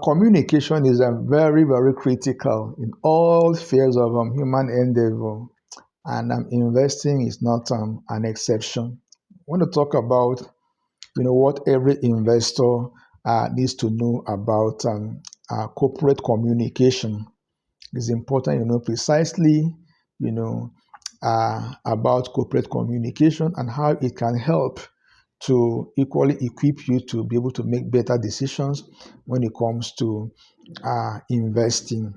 Communication is very, very critical in all spheres of human endeavor, and investing is not an exception. I want to talk about what every investor needs to know about corporate communication. It's important precisely you know about corporate communication and how it can help to equally equip you to be able to make better decisions when it comes to investing.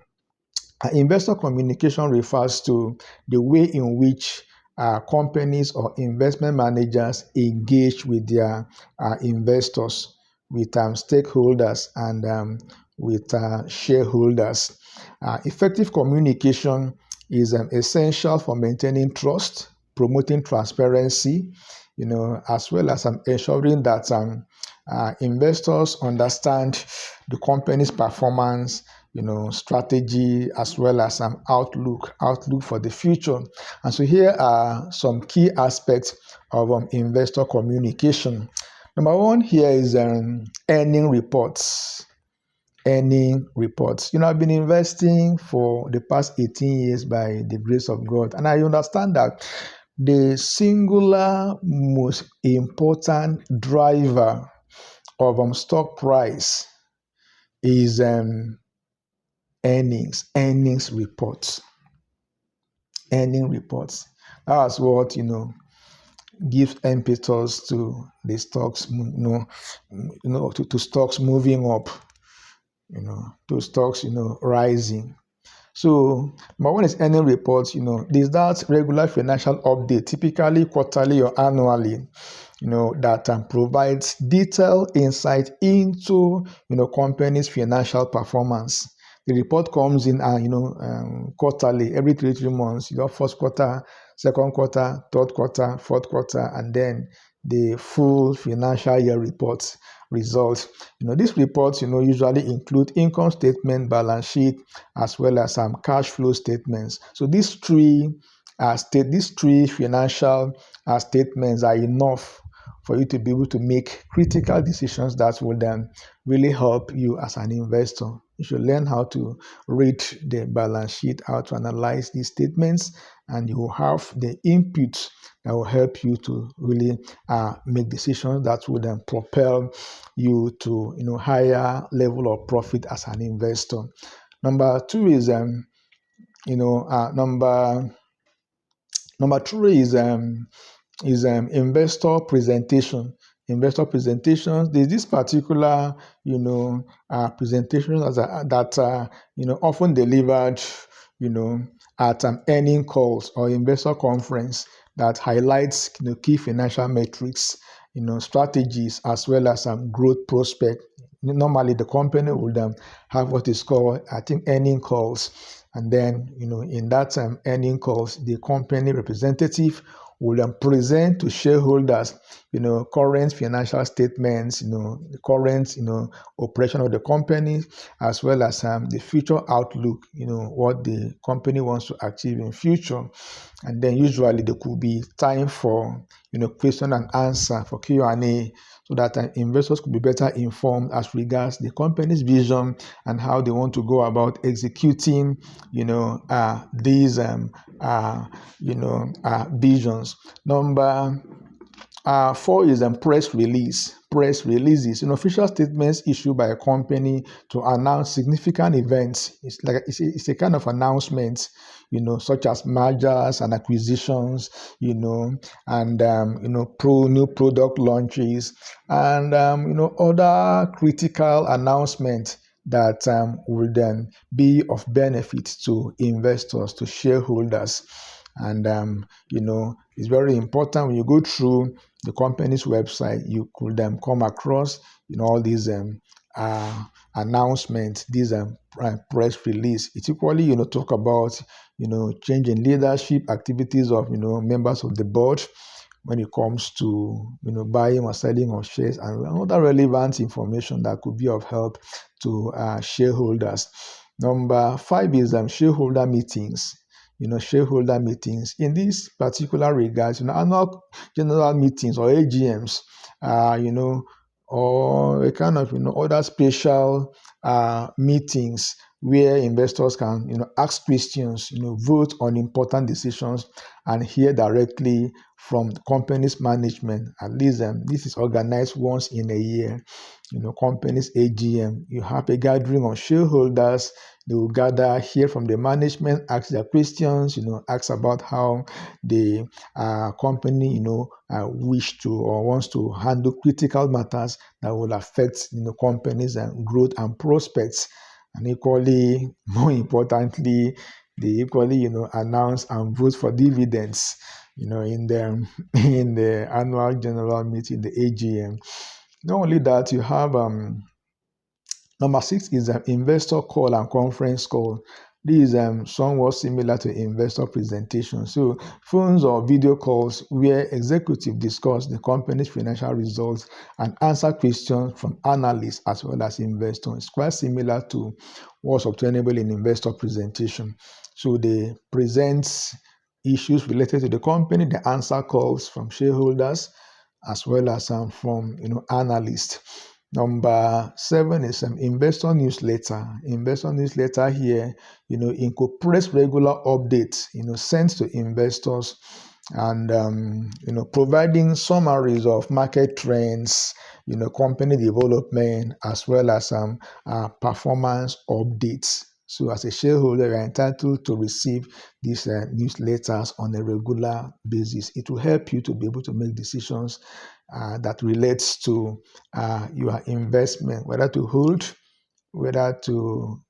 Investor communication refers to the way in which companies or investment managers engage with their investors, with stakeholders, and with shareholders. Effective communication is essential for maintaining trust, promoting transparency, as well as ensuring that investors understand the company's performance, strategy, as well as some outlook for the future. And so here are some key aspects of investor communication. Number one here is earning reports. Earning reports. I've been investing for the past 18 years by the grace of God, and I understand that the singular most important driver of stock price is earnings reports. Earning reports. That's what gives impetus to the stocks, to stocks moving up, to stocks, rising. So number one is earning reports. There's that regular financial update, typically quarterly or annually, that provides detailed insight into company's financial performance. The report comes in quarterly, every 3 months. First quarter, second quarter, third quarter, fourth quarter, and then the full financial year reports results. These reports usually include income statement, balance sheet, as well as some cash flow statements. So these three financial statements are enough for you to be able to make critical decisions that will then really help you as an investor. You should learn how to read the balance sheet, how to analyze these statements, and you will have the inputs that will help you to really make decisions that will then propel you to higher level of profit as an investor. Number two is number three is investor presentation. Investor presentations. There's this particular presentation that often delivered at earning calls or investor conference that highlights key financial metrics, strategies, as well as growth prospect. Normally the company would have what is called, earning calls, and then in that earning calls, the company representative will then present to shareholders current financial statements, the current operation of the company, as well as the future outlook, what the company wants to achieve in future. And then usually there could be time for question and answer, for Q&A, so that investors could be better informed as regards the company's vision and how they want to go about executing these visions. Number 4 is press release. Press releases, official statements issued by a company to announce significant events. It's a kind of announcement, such as mergers and acquisitions, and new product launches, and other critical announcements that will then be of benefit to investors, to shareholders. And it's very important when you go through the company's website, you could come across all these announcements, these press release. It equally talk about change in leadership, activities of members of the board when it comes to buying or selling of shares, and other relevant information that could be of help to shareholders. Number 5 is shareholder meetings. Shareholder meetings. In this particular regards, annual general meetings or AGMs, or a kind of other special meetings where investors can, ask questions, vote on important decisions, and hear directly from the company's management. At least this is organized once in a year. Company's AGM. You have a gathering of shareholders. They will gather, hear from the management, ask their questions, ask about how the company, wish to or wants to handle critical matters that will affect, company's growth and prospects. And equally, more importantly, they equally, announce and vote for dividends, in the in the annual general meeting, the AGM. Not only that, you have number 6 is an investor call and conference call. This is somewhat similar to investor presentation. So phones or video calls where executives discuss the company's financial results and answer questions from analysts as well as investors. It's quite similar to what's obtainable in investor presentation. So they present issues related to the company, they answer calls from shareholders as well as from analysts. Number 7 is investor newsletter. Investor newsletter here, incorporates regular updates, sent to investors and, providing summaries of market trends, company development, as well as performance updates. So as a shareholder, you're entitled to receive these newsletters on a regular basis. It will help you to be able to make decisions that relates to your investment, whether to hold, whether to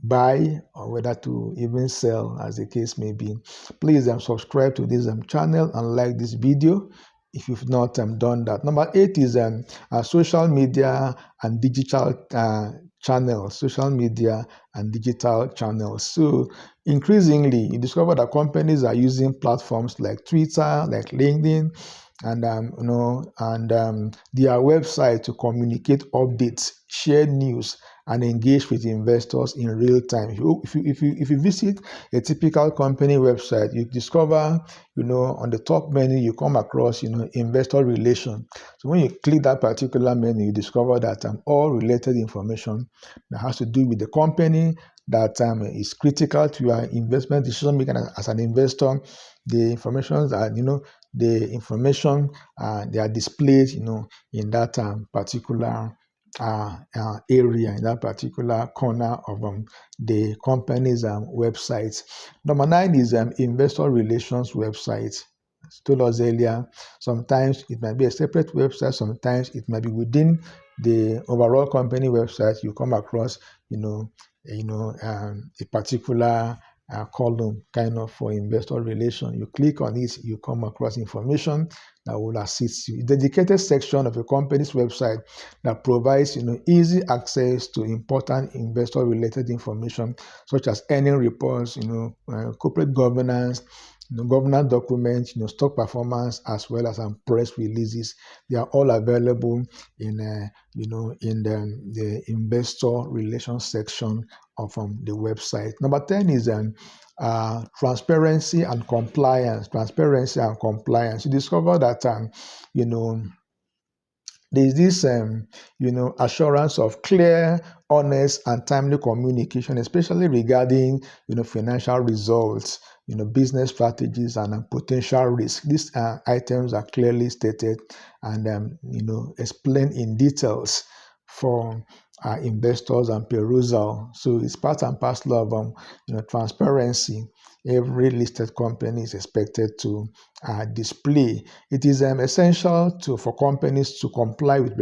buy, or whether to even sell, as the case may be. Please subscribe to this channel and like this video if you've not done that. Number 8 is social media and digital channels. Social media and digital channels. So increasingly, you discover that companies are using platforms like Twitter, like LinkedIn, and their website to communicate updates, share news, and engage with investors in real time. If you visit a typical company website, you discover, on the top menu, you come across, investor relation. So when you click that particular menu, you discover that all related information that has to do with the company that is critical to your investment decision making as an investor. The information that, they are displayed, in that particular area, in that particular corner of the company's website. Number 9 is investor relations website. As told us earlier, sometimes it might be a separate website, sometimes it might be within the overall company website. You come across, a particular column kind of for investor relation. You click on it, you come across information that will assist you. A dedicated section of a company's website that provides easy access to important investor related information such as earning reports, corporate governance, governance documents, stock performance, as well as press releases. They are all available in the investor relations section of the website. Number 10 is transparency and compliance. Transparency and compliance. You discover that there's this assurance of clear, honest, and timely communication, especially regarding financial results, business strategies, and potential risks. These items are clearly stated and explained in details for investors and perusal. So it's part and parcel of transparency. Every listed company is expected to display. It is essential for companies to comply with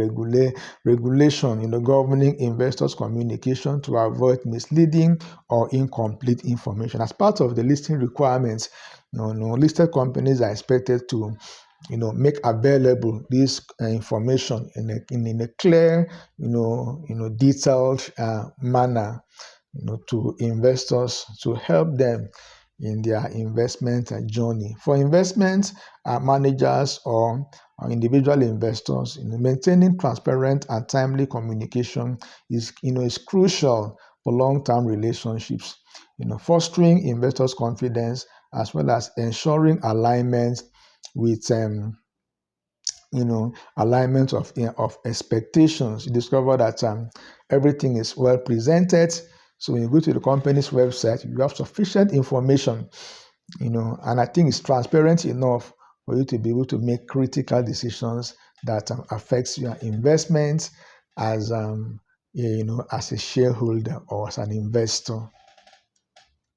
regulation, governing investors' communication to avoid misleading or incomplete information. As part of the listing requirements, listed companies are expected to make available this information in a clear, detailed manner, to investors to help them in their investment journey. For investment managers or individual investors, maintaining transparent and timely communication is crucial for long-term relationships. Fostering investors' confidence as well as ensuring alignment with alignment of expectations. You discover that everything is well presented. So when you go to the company's website, you have sufficient information, and I think it's transparent enough for you to be able to make critical decisions that affects your investments as as a shareholder or as an investor.